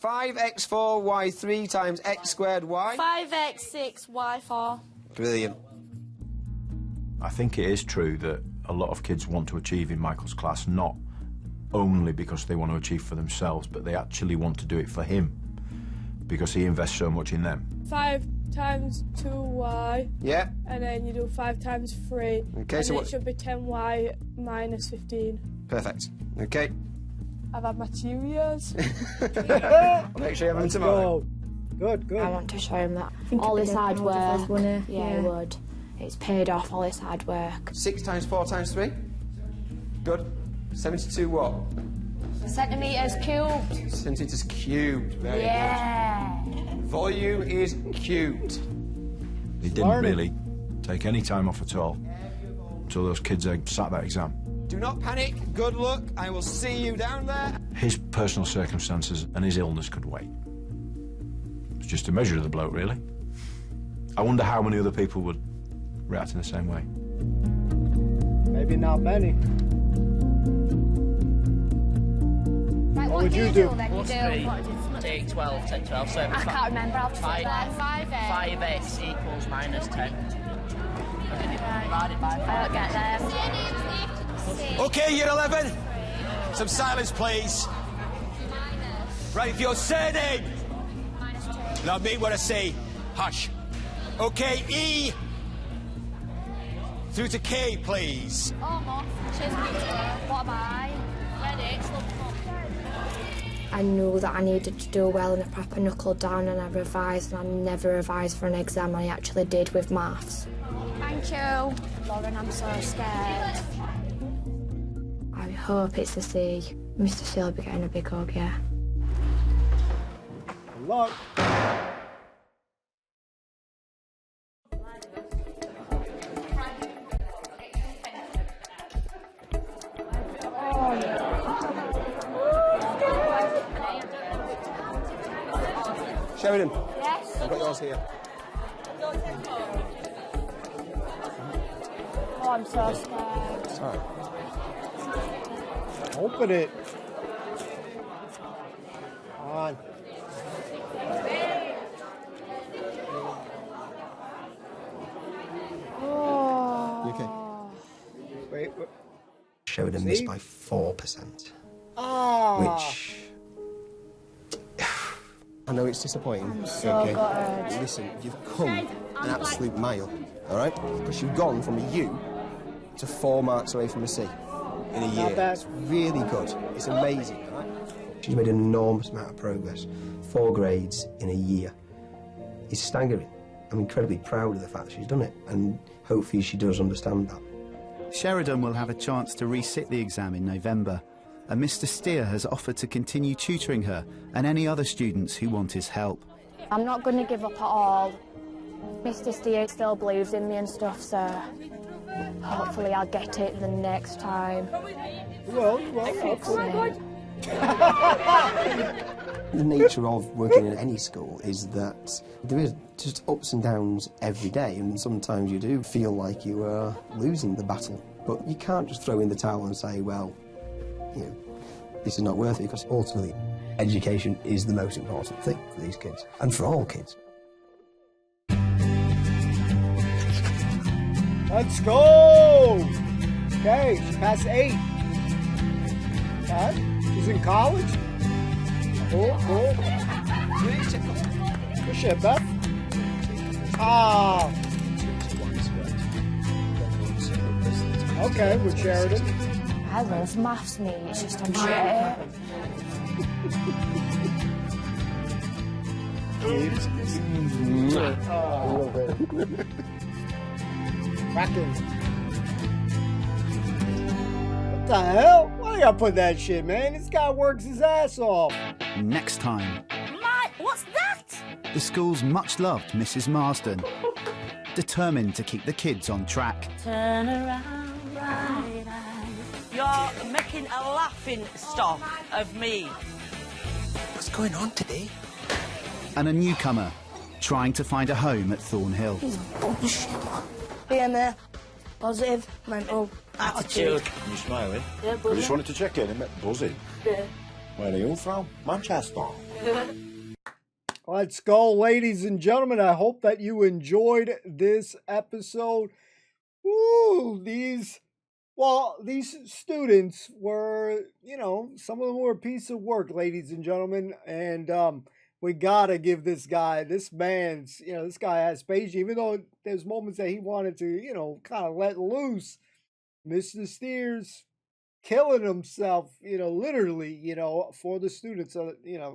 5x4y3 times x squared y. 5x6, y4. Brilliant. I think it is true that a lot of kids want to achieve in Michael's class, not only because they want to achieve for themselves, but they actually want to do it for him, because he invests so much in them. 5 times 2y. Yeah. And then you do 5 times 3. Okay, and so it what... should be 10y minus 15. Perfect. Okay. I've had materials. I'll make sure you have them tomorrow. Good, good. I want to show him that think all it'd his be hard proud of us, work. wouldn't it? Yeah, he would. It's paid off, all his hard work. 6 times 4 times 3. Good. 72 what? Centimetres cubed. Centimetres cubed. Very good. Volume is cubed. He didn't really take any time off at all until those kids had sat that exam. Do not panic. Good luck. I will see you down there. His personal circumstances and his illness could wait. It's just a measure of the bloke, really. I wonder how many other people would react in the same way. Maybe not many. Right, what would you do? Then you do. Take 12, take 12. So I can't remember how to say that. 5x equals minus 10. Divide it by 5. I don't get them. OK, Year 11. Some silence, please. Right, if you're saying... No, I mean what I say. Hush. OK, E. Through to K, please. Almost. Cheers, what am I? Ready? I knew that I needed to do well and I proper knuckled down and I revised, and I never revised for an exam. I actually did with maths. Thank you. Lauren, I'm so scared. I hope it's a C. Mr. C will be getting a big hug, yeah. Good luck. Sheridan. Yes? I've got yours here. Oh, I'm so scared. Sorry. Open it. Come on. Oh. You okay? Wait. Sheridan missed by 4%. Ah. Which... I know it's disappointing. I'm so gutted. Listen, you've come an absolute mile, all right? Because you've gone from a U to 4 marks away from a C in a year. Not bad. It's really good. It's amazing, all right? She's made an enormous amount of progress. 4 grades in a year. It's staggering. I'm incredibly proud of the fact that she's done it, and hopefully she does understand that. Sheridan will have a chance to resit the exam in November, and Mr. Steer has offered to continue tutoring her and any other students who want his help. I'm not going to give up at all. Mr. Steer still believes in me and stuff, so hopefully I'll get it the next time. Well, hopefully. The nature of working in any school is that there is just ups and downs every day, and sometimes you do feel like you are losing the battle. But you can't just throw in the towel and say, well, you know, this is not worth it, because ultimately education is the most important thing for these kids, and for all kids. Let's go! Okay, she passed 8. Okay, she's in college. Cool. Good shit, Beth. Ah. Okay, with Sheridan. I love maths, mate. It's just I'm shit. Cracking. What the hell? Why you gotta put that shit, man? This guy works his ass off. Next time. What What's that? The school's much-loved Mrs. Marsden, determined to keep the kids on track. Turn around, right eye. You're making a laughing stock of me. What's going on today? And a newcomer, trying to find a home at Thornhill. Bullshit. BMA, positive, mental, attitude. You smiling? Yeah, I buzzing. just wanted to check in and met buzzing. Yeah. Where are you from? Manchester. Let's go, ladies and gentlemen. I hope that you enjoyed this episode. Woo, these students were, some of them were a piece of work, ladies and gentlemen. And we gotta give this guy, this guy has patience, even though there's moments that he wanted to, kind of let loose. Mr. Steers killing himself, literally, for the students.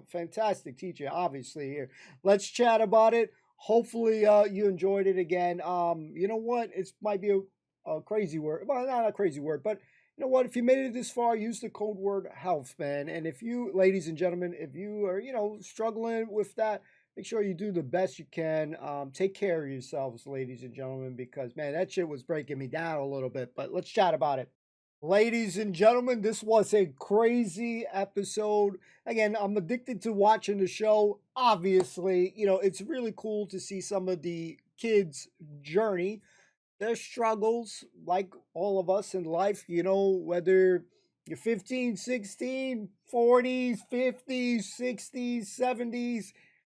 Fantastic teacher, obviously, here. Let's chat about it. Hopefully you enjoyed it again. You know what? It might be a crazy word. Well, not a crazy word, but you know what? If you made it this far, use the code word health, man. And if you, ladies and gentlemen, if you are, struggling with that, make sure you do the best you can. Take care of yourselves, ladies and gentlemen, because, man, that shit was breaking me down a little bit. But let's chat about it. Ladies and gentlemen, this was a crazy episode. Again, I'm addicted to watching the show. Obviously, it's really cool to see some of the kids' journey, their struggles, like all of us in life, whether you're 15, 16, 40s, 50s, 60s, 70s.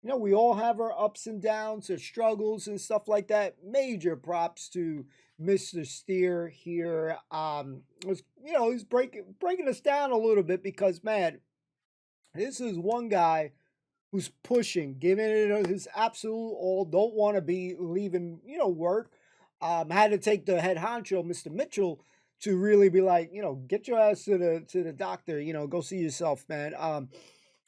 We all have our ups and downs, our struggles and stuff like that. Major props to Mr. Steer here. He's breaking us down a little bit because, man, this is one guy who's pushing, giving it his absolute all. Don't want to be leaving, work. Had to take the head honcho, Mr. Mitchell, to really be like, get your ass to the doctor. Go see yourself, man.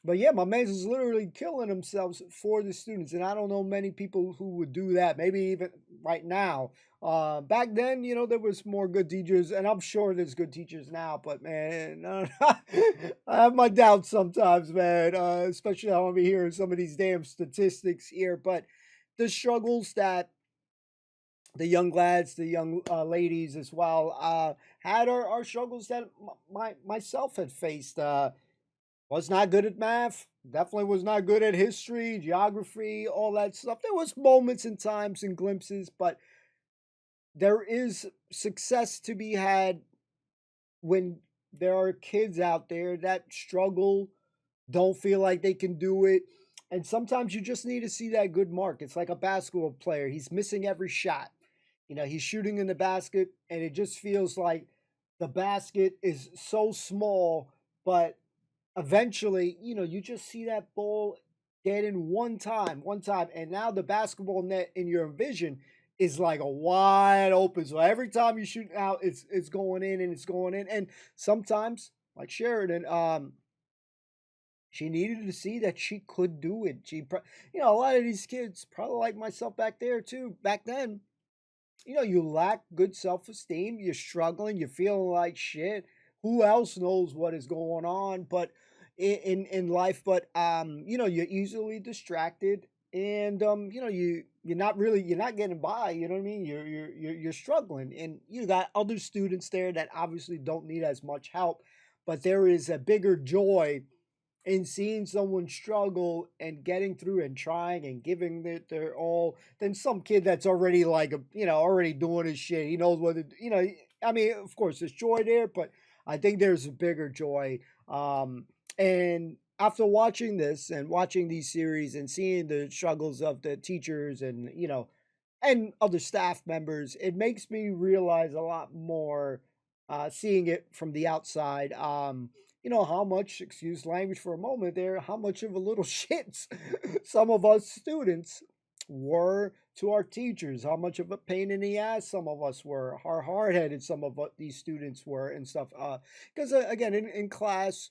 But yeah, my man is literally killing himself for the students. And I don't know many people who would do that, maybe even right now. Back then, there was more good teachers, and I'm sure there's good teachers now. But, man, I have my doubts sometimes, man, especially how I'm hearing some of these damn statistics here. But the struggles that the young lads, the young ladies as well, had are struggles that myself had faced. Was not good at math, definitely was not good at history, geography, all that stuff. There was moments and times and glimpses, but there is success to be had when there are kids out there that struggle, don't feel like they can do it. And sometimes you just need to see that good mark. It's like a basketball player. He's missing every shot. He's shooting in the basket, and it just feels like the basket is so small, but eventually, you just see that ball get in one time, and now the basketball net in your vision is like a wide open. So every time you shoot out, it's going in and it's going in. And sometimes, like Sheridan, she needed to see that she could do it. A lot of these kids, probably like myself back there too, back then, you lack good self-esteem. You're struggling. You're feeling like shit. Who else knows what is going on? But in life, but you're easily distracted, and you're not getting by. You know what I mean? You're struggling, and you got other students there that obviously don't need as much help, but there is a bigger joy in seeing someone struggle and getting through and trying and giving their all than some kid that's already like already doing his shit. He knows what I mean, of course there's joy there, but I think there's a bigger joy. And after watching this and watching these series and seeing the struggles of the teachers and and other staff members, it makes me realize a lot more seeing it from the outside. How much, excuse language for a moment there, how much of a little shits some of us students were to our teachers, how much of a pain in the ass some of us were, how hard-headed some of these students were and stuff. Because again, in class,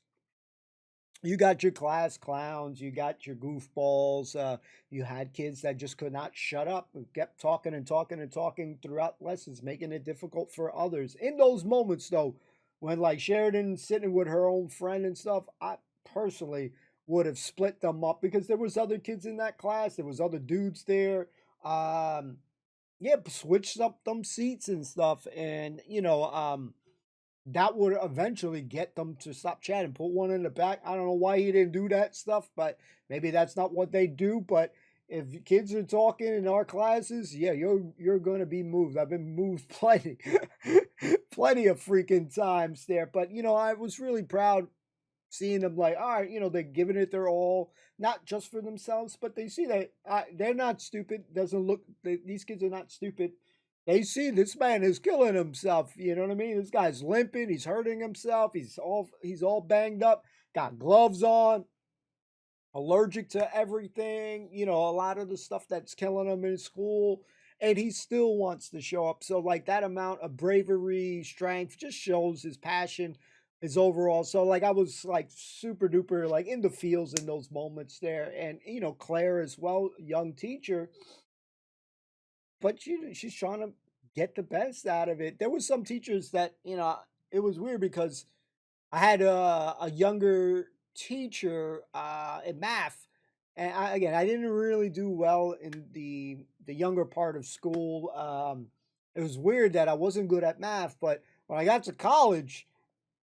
you got your class clowns, you got your goofballs, you had kids that just could not shut up, kept talking and talking and talking throughout lessons, making it difficult for others. In those moments, though, when like Sheridan sitting with her own friend and stuff, I personally would have split them up because there was other kids in that class. There was other dudes there. Yeah, switched up them seats and stuff. And, that would eventually get them to stop chatting. Put one in the back. I don't know why he didn't do that stuff, but maybe that's not what they do. But if kids are talking in our classes, yeah, you're going to be moved. I've been moved plenty, plenty of freaking times there. But, I was really proud seeing them like, all right, they're giving it their all, not just for themselves, but they see that they're not stupid. These kids are not stupid. They see this man is killing himself. You know what I mean? This guy's limping. He's hurting himself. He's all banged up, got gloves on, allergic to everything, a lot of the stuff that's killing him in school. And he still wants to show up. So like that amount of bravery, strength just shows his passion, his overall. So like I was like super duper like in the feels in those moments there. And Claire as well, young teacher, but she's trying to get the best out of it. There was some teachers that it was weird because I had a younger teacher in math, and I didn't really do well in the younger part of school. It was weird that I wasn't good at math, but when I got to college,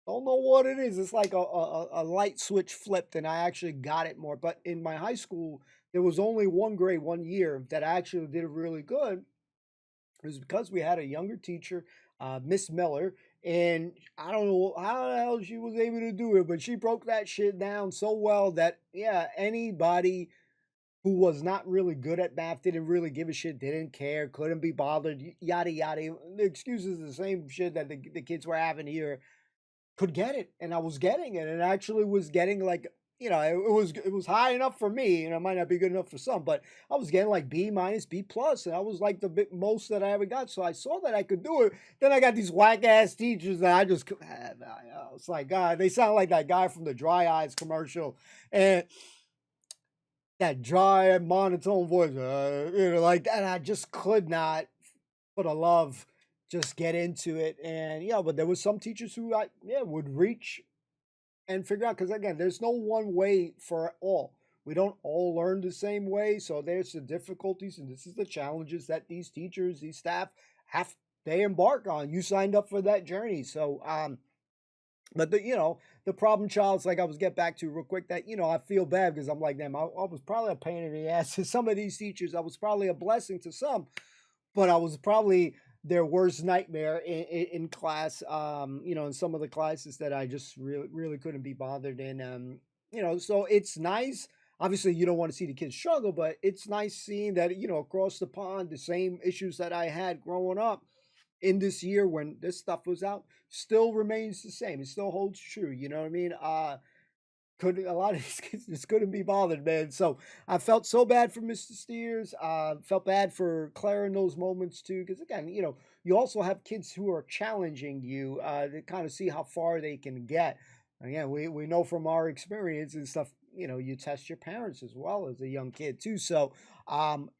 don't know what it is. It's like a light switch flipped, and I actually got it more. But in my high school, there was only one grade, 1 year that I actually did really good. It was because we had a younger teacher, Miss Miller, and I don't know how the hell she was able to do it, but she broke that shit down so well that, yeah, anybody who was not really good at math, didn't really give a shit, didn't care, couldn't be bothered, yada, yada. The excuses are the same shit that the kids were having here, could get it. And I was getting it, and actually was getting like, it was high enough for me, and it might not be good enough for some, but I was getting like B minus, B plus, and I was like the most that I ever got. So I saw that I could do it. Then I got these whack ass teachers that I just, it's like, God, they sound like that guy from the Dry Eyes commercial, and that dry monotone voice, like that. I just could not, for the love, just get into it. And but there was some teachers who would reach and figure out, because again, there's no one way for all. We don't all learn the same way, so there's the difficulties, and this is the challenges that these teachers, these staff they embark on. You signed up for that journey, so but the problem child's like I was get back to real quick that I feel bad because I'm like them. I was probably a pain in the ass to some of these teachers. I was probably a blessing to some, but I was probably their worst nightmare in class, in some of the classes that I just really couldn't be bothered in. So it's nice. Obviously, you don't want to see the kids struggle, but it's nice seeing that, across the pond, the same issues that I had growing up in this year when this stuff was out still remains the same. It still holds true. You know what I mean? A lot of these kids just couldn't be bothered, man. So I felt so bad for Mr. Steers. Felt bad for Claire in those moments too, because again, you also have kids who are challenging you to kind of see how far they can get. Again, we know from our experience and stuff. You test your parents as well as a young kid too. So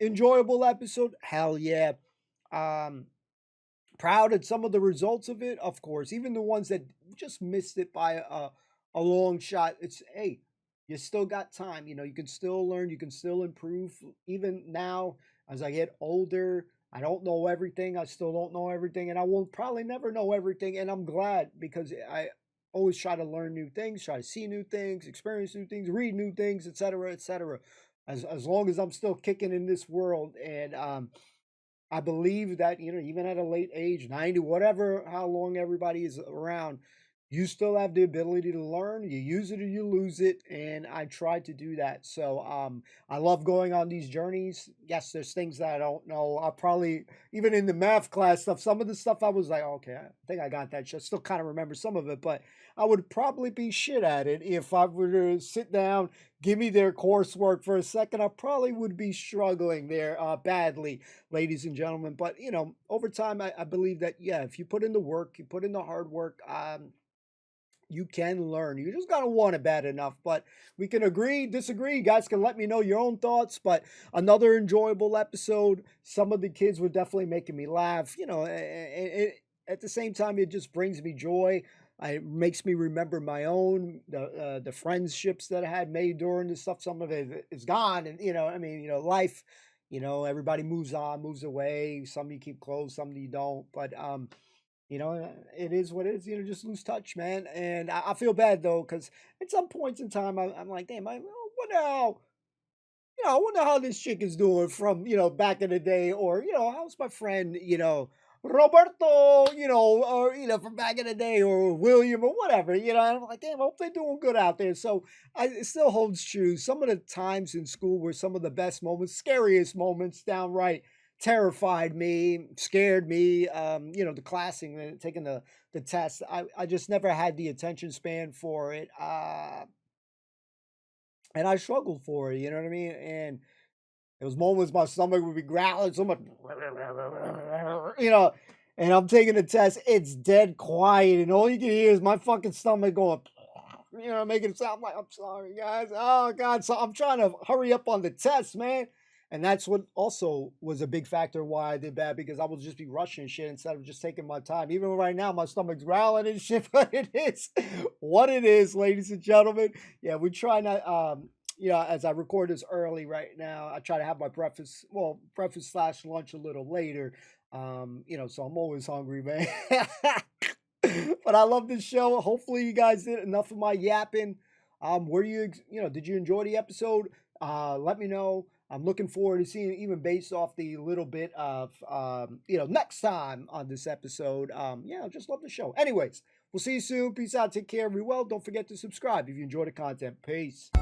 enjoyable episode, hell yeah. Proud at some of the results of it, of course. Even the ones that just missed it by a long shot. It's, hey, you still got time. You can still learn. You can still improve. Even now, as I get older, I don't know everything. I still don't know everything. And I will probably never know everything. And I'm glad because I always try to learn new things, try to see new things, experience new things, read new things, etc., etc. As long as I'm still kicking in this world. And I believe that, even at a late age, 90, whatever, how long everybody is around, you still have the ability to learn. You use it or you lose it, and I try to do that. So I love going on these journeys. Yes, there's things that I don't know. I'll probably, even in the math class stuff, some of the stuff I was like, okay, I think I got that shit. Still kind of remember some of it, but I would probably be shit at it if I were to sit down, give me their coursework for a second. I probably would be struggling there badly, ladies and gentlemen. But, over time, I believe that, yeah, if you put in the work, you put in the hard work, you can learn. You just got to want it bad enough. But we can agree, disagree. You guys can let me know your own thoughts. But another enjoyable episode. Some of the kids were definitely making me laugh. At the same time, it just brings me joy. It makes me remember my own, the friendships that I had made during this stuff. Some of it is gone. And, life, everybody moves on, moves away. Some you keep close, some you don't. But, it is what it is. Just lose touch, man. And I feel bad, though, because at some points in time, I'm like, damn, I wonder how this chick is doing from, back in the day. Or, how's my friend, Roberto, or, from back in the day, or William, or whatever, and I'm like, damn, I hope they're doing good out there. So it still holds true. Some of the times in school were some of the best moments, scariest moments, downright terrified me, scared me, the classing, taking the test. I just never had the attention span for it. And I struggled for it, you know what I mean? And there was moments my stomach would be growling so much, and I'm taking the test. It's dead quiet, and all you can hear is my fucking stomach going, making it sound like, I'm sorry, guys. Oh, God. So I'm trying to hurry up on the test, man. And that's what also was a big factor why I did bad, because I would just be rushing shit instead of just taking my time. Even right now, my stomach's growling and shit, but it is what it is, ladies and gentlemen. Yeah, we try not, as I record this early right now, I try to have my breakfast / lunch a little later. So I'm always hungry, man. But I love this show. Hopefully you guys did enough of my yapping. Did you enjoy the episode? Let me know. I'm looking forward to seeing, even based off the little bit of, next time on this episode. I just love the show. Anyways, we'll see you soon. Peace out. Take care. Be well. Don't forget to subscribe if you enjoy the content. Peace.